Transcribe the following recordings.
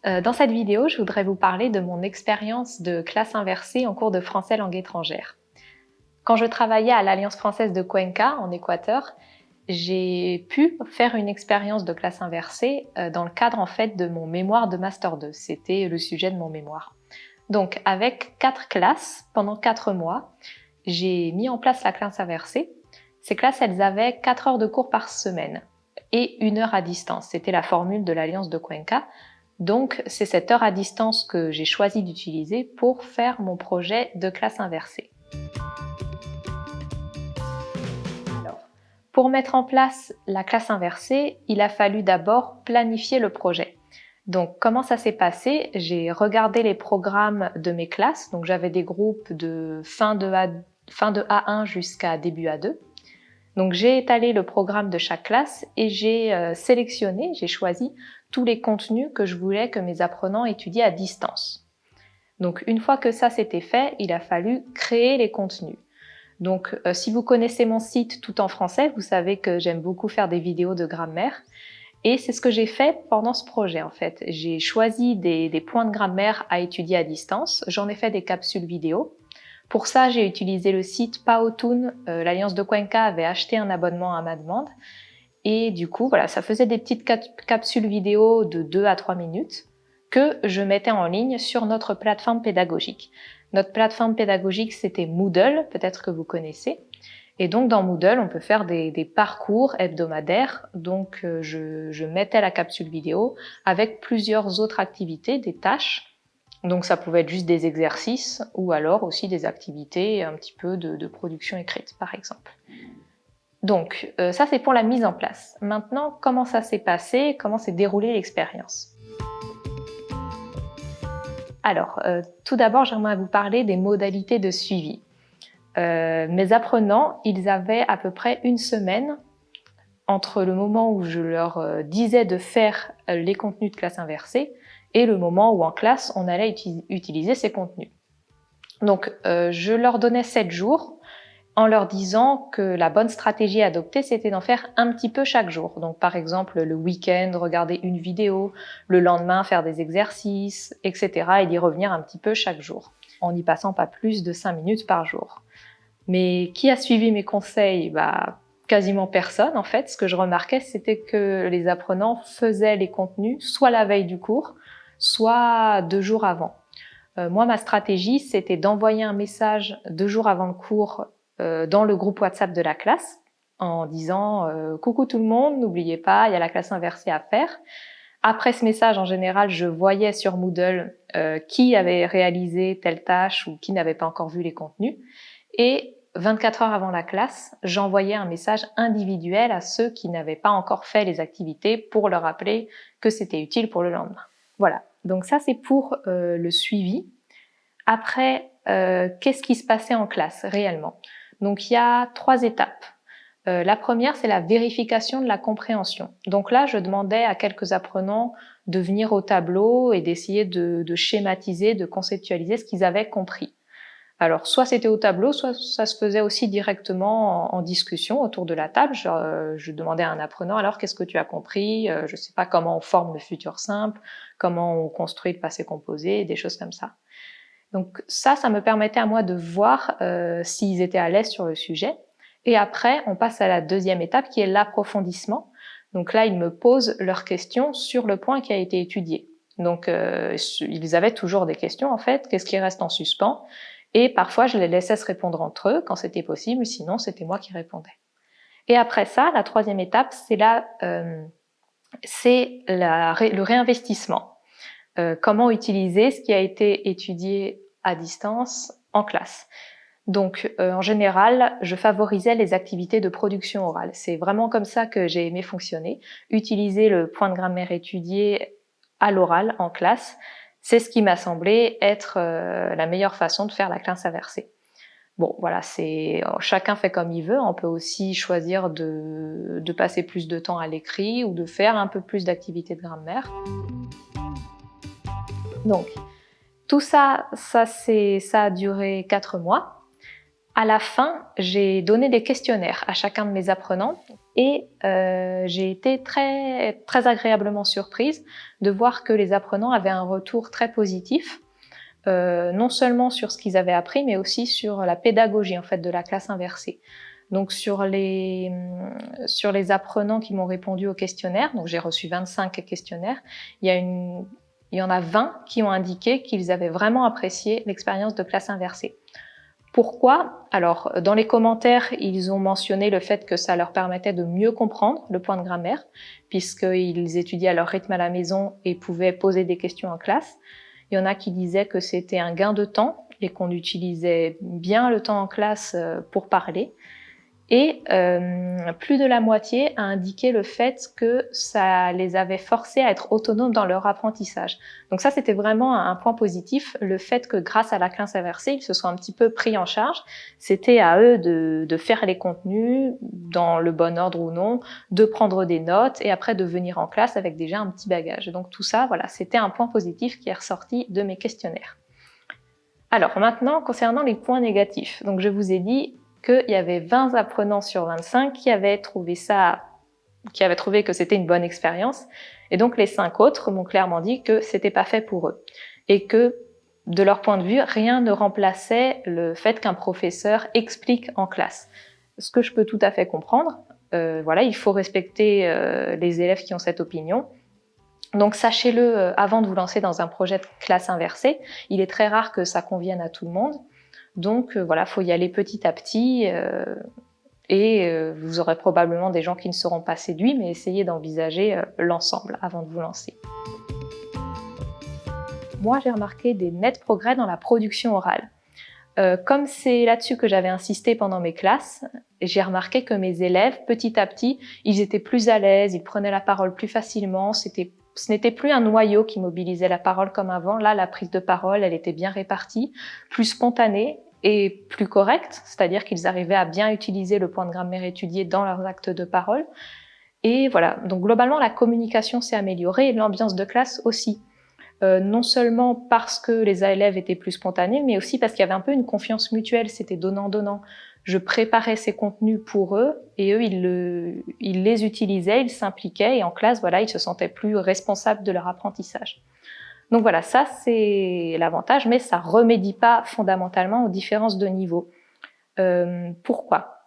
Dans cette vidéo, je voudrais vous parler de mon expérience de classe inversée en cours de français langue étrangère. Quand je travaillais à l'Alliance française de Cuenca, en Équateur, j'ai pu faire une expérience de classe inversée dans le cadre en fait de mon mémoire de Master 2. C'était le sujet de mon mémoire. Donc avec 4 classes, pendant 4 mois, j'ai mis en place la classe inversée. Ces classes, elles avaient 4 heures de cours par semaine et 1 heure à distance. C'était la formule de l'Alliance de Cuenca. Donc c'est cette heure à distance que j'ai choisi d'utiliser pour faire mon projet de classe inversée. Alors, pour mettre en place la classe inversée, il a fallu d'abord planifier le projet. Donc comment ça s'est passé? J'ai regardé les programmes de mes classes, donc j'avais des groupes de fin de A1 jusqu'à début A2. Donc j'ai étalé le programme de chaque classe et j'ai j'ai choisi tous les contenus que je voulais que mes apprenants étudient à distance. Donc une fois que ça c'était fait, il a fallu créer les contenus. Donc si vous connaissez mon site Tout en français, vous savez que j'aime beaucoup faire des vidéos de grammaire. Et c'est ce que j'ai fait pendant ce projet en fait. J'ai choisi des points de grammaire à étudier à distance. J'en ai fait des capsules vidéo. Pour ça, j'ai utilisé le site Paotoon. L'Alliance de Cuenca avait acheté un abonnement à ma demande. Et du coup, voilà, ça faisait des petites capsules vidéo de 2 à 3 minutes que je mettais en ligne sur notre plateforme pédagogique. Notre plateforme pédagogique, c'était Moodle, peut-être que vous connaissez. Et donc dans Moodle, on peut faire des parcours hebdomadaires. Donc je mettais la capsule vidéo avec plusieurs autres activités, des tâches. Donc ça pouvait être juste des exercices ou alors aussi des activités un petit peu de production écrite par exemple. Donc ça c'est pour la mise en place. Maintenant, comment ça s'est passé? Comment s'est déroulée l'expérience? Alors, tout d'abord, j'aimerais vous parler des modalités de suivi. Mes apprenants, ils avaient à peu près 1 semaine entre le moment où je leur disais de faire les contenus de classe inversée et le moment où en classe, on allait utiliser ces contenus. Donc, je leur donnais 7 jours en leur disant que la bonne stratégie à adopter, c'était d'en faire un petit peu chaque jour. Donc, par exemple, le week-end, regarder une vidéo, le lendemain, faire des exercices, etc. et d'y revenir un petit peu chaque jour, en n'y passant pas plus de 5 minutes par jour. Mais qui a suivi mes conseils? Quasiment personne en fait. Ce que je remarquais, c'était que les apprenants faisaient les contenus soit la veille du cours, soit 2 jours avant. Moi, ma stratégie, c'était d'envoyer un message 2 jours avant le cours dans le groupe WhatsApp de la classe en disant coucou tout le monde, n'oubliez pas, il y a la classe inversée à faire. Après ce message, en général, je voyais sur Moodle qui avait réalisé telle tâche ou qui n'avait pas encore vu les contenus. Et 24 heures avant la classe, j'envoyais un message individuel à ceux qui n'avaient pas encore fait les activités pour leur rappeler que c'était utile pour le lendemain. Voilà, donc ça c'est pour le suivi. Après, qu'est-ce qui se passait en classe réellement? Donc il y a 3 étapes. La première, c'est la vérification de la compréhension. Donc là, je demandais à quelques apprenants de venir au tableau et d'essayer de schématiser, de conceptualiser ce qu'ils avaient compris. Alors, soit c'était au tableau, soit ça se faisait aussi directement en discussion autour de la table. Je demandais à un apprenant, alors qu'est-ce que tu as compris? Je ne sais pas comment on forme le futur simple, comment on construit le passé composé, des choses comme ça. Donc ça me permettait à moi de voir s'ils étaient à l'aise sur le sujet. Et après, on passe à la deuxième étape qui est l'approfondissement. Donc là, ils me posent leurs questions sur le point qui a été étudié. Donc ils avaient toujours des questions en fait, qu'est-ce qui reste en suspens? Et parfois, je les laissais se répondre entre eux quand c'était possible, sinon c'était moi qui répondais. Et après ça, la troisième étape, c'est le réinvestissement. Comment utiliser ce qui a été étudié à distance en classe. Donc, en général, je favorisais les activités de production orale. C'est vraiment comme ça que j'ai aimé fonctionner. Utiliser le point de grammaire étudié à l'oral en classe, c'est ce qui m'a semblé être la meilleure façon de faire la classe inversée. Bon, voilà, chacun fait comme il veut. On peut aussi choisir de passer plus de temps à l'écrit ou de faire un peu plus d'activités de grammaire. Donc, tout ça a duré 4 mois. À la fin, j'ai donné des questionnaires à chacun de mes apprenants. Et j'ai été très agréablement surprise de voir que les apprenants avaient un retour très positif, non seulement sur ce qu'ils avaient appris, mais aussi sur la pédagogie en fait de la classe inversée. Donc sur les apprenants qui m'ont répondu au questionnaire, donc j'ai reçu 25 questionnaires, il y en a 20 qui ont indiqué qu'ils avaient vraiment apprécié l'expérience de classe inversée. Pourquoi? Alors, dans les commentaires, ils ont mentionné le fait que ça leur permettait de mieux comprendre le point de grammaire, puisqu'ils étudiaient à leur rythme à la maison et pouvaient poser des questions en classe. Il y en a qui disaient que c'était un gain de temps et qu'on utilisait bien le temps en classe pour parler. Et plus de la moitié a indiqué le fait que ça les avait forcés à être autonomes dans leur apprentissage. Donc ça, c'était vraiment un point positif, le fait que grâce à la classe inversée, ils se sont un petit peu pris en charge. C'était à eux de faire les contenus dans le bon ordre ou non, de prendre des notes et après de venir en classe avec déjà un petit bagage. Donc tout ça, voilà, c'était un point positif qui est ressorti de mes questionnaires. Alors maintenant, concernant les points négatifs, donc je vous ai dit qu'il y avait 20 apprenants sur 25 qui avaient trouvé que c'était une bonne expérience. Et donc, les 5 autres m'ont clairement dit que c'était pas fait pour eux. Et que, de leur point de vue, rien ne remplaçait le fait qu'un professeur explique en classe. Ce que je peux tout à fait comprendre. Voilà, il faut respecter les élèves qui ont cette opinion. Donc, sachez-le avant de vous lancer dans un projet de classe inversée. Il est très rare que ça convienne à tout le monde. Donc voilà, faut y aller petit à petit et vous aurez probablement des gens qui ne seront pas séduits, mais essayez d'envisager l'ensemble avant de vous lancer. Moi, j'ai remarqué des nets progrès dans la production orale. Comme c'est là-dessus que j'avais insisté pendant mes classes, j'ai remarqué que mes élèves, petit à petit, ils étaient plus à l'aise, ils prenaient la parole plus facilement, ce n'était plus un noyau qui mobilisait la parole comme avant. Là, la prise de parole, elle était bien répartie, plus spontanée et plus correcte, c'est-à-dire qu'ils arrivaient à bien utiliser le point de grammaire étudié dans leurs actes de parole. Et voilà, donc globalement, la communication s'est améliorée et l'ambiance de classe aussi. Non seulement parce que les élèves étaient plus spontanés, mais aussi parce qu'il y avait un peu une confiance mutuelle, c'était donnant-donnant. Je préparais ces contenus pour eux et eux, ils les utilisaient, ils s'impliquaient et en classe, voilà, ils se sentaient plus responsables de leur apprentissage. Donc voilà, ça c'est l'avantage, mais ça remédie pas fondamentalement aux différences de niveau. Pourquoi?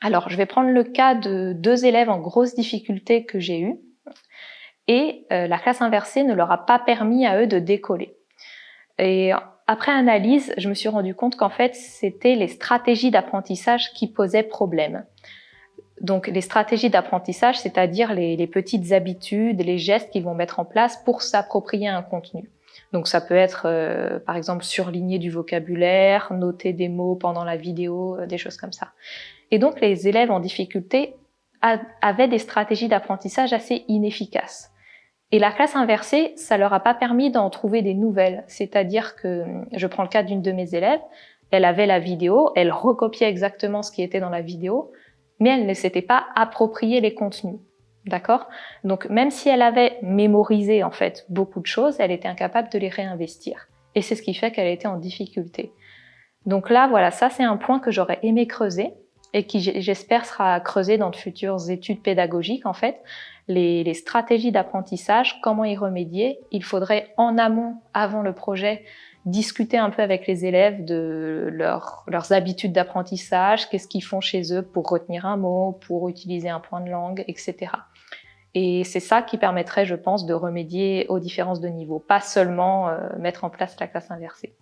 Alors, je vais prendre le cas de 2 élèves en grosse difficulté que j'ai eu. Et la classe inversée ne leur a pas permis à eux de décoller. Et après analyse, je me suis rendu compte qu'en fait, c'était les stratégies d'apprentissage qui posaient problème. Donc les stratégies d'apprentissage, c'est-à-dire les petites habitudes, les gestes qu'ils vont mettre en place pour s'approprier un contenu. Donc ça peut être par exemple surligner du vocabulaire, noter des mots pendant la vidéo, des choses comme ça. Et donc les élèves en difficulté avaient des stratégies d'apprentissage assez inefficaces. Et la classe inversée, ça leur a pas permis d'en trouver des nouvelles. C'est-à-dire que, je prends le cas d'une de mes élèves, elle avait la vidéo, elle recopiait exactement ce qui était dans la vidéo, mais elle ne s'était pas approprié les contenus. D'accord? Donc, même si elle avait mémorisé, en fait, beaucoup de choses, elle était incapable de les réinvestir. Et c'est ce qui fait qu'elle était en difficulté. Donc là, voilà, ça c'est un point que j'aurais aimé creuser et qui, j'espère, sera creusé dans de futures études pédagogiques, en fait. Les stratégies d'apprentissage, comment y remédier. Il faudrait en amont, avant le projet, discuter un peu avec les élèves de leurs habitudes d'apprentissage, qu'est-ce qu'ils font chez eux pour retenir un mot, pour utiliser un point de langue, etc. Et c'est ça qui permettrait, je pense, de remédier aux différences de niveau, pas seulement mettre en place la classe inversée.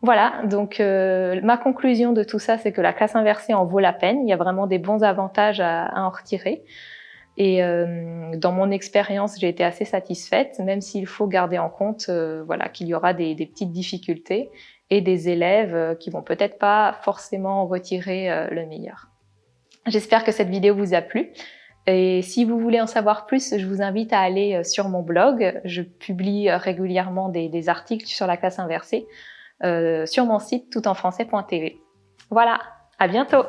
Voilà, donc ma conclusion de tout ça, c'est que la classe inversée en vaut la peine. Il y a vraiment des bons avantages à en retirer. Et dans mon expérience, j'ai été assez satisfaite, même s'il faut garder en compte voilà, qu'il y aura des petites difficultés et des élèves qui vont peut-être pas forcément retirer le meilleur. J'espère que cette vidéo vous a plu. Et si vous voulez en savoir plus, je vous invite à aller sur mon blog. Je publie régulièrement des articles sur la classe inversée sur mon site toutenfrançais.tv. Voilà, à bientôt!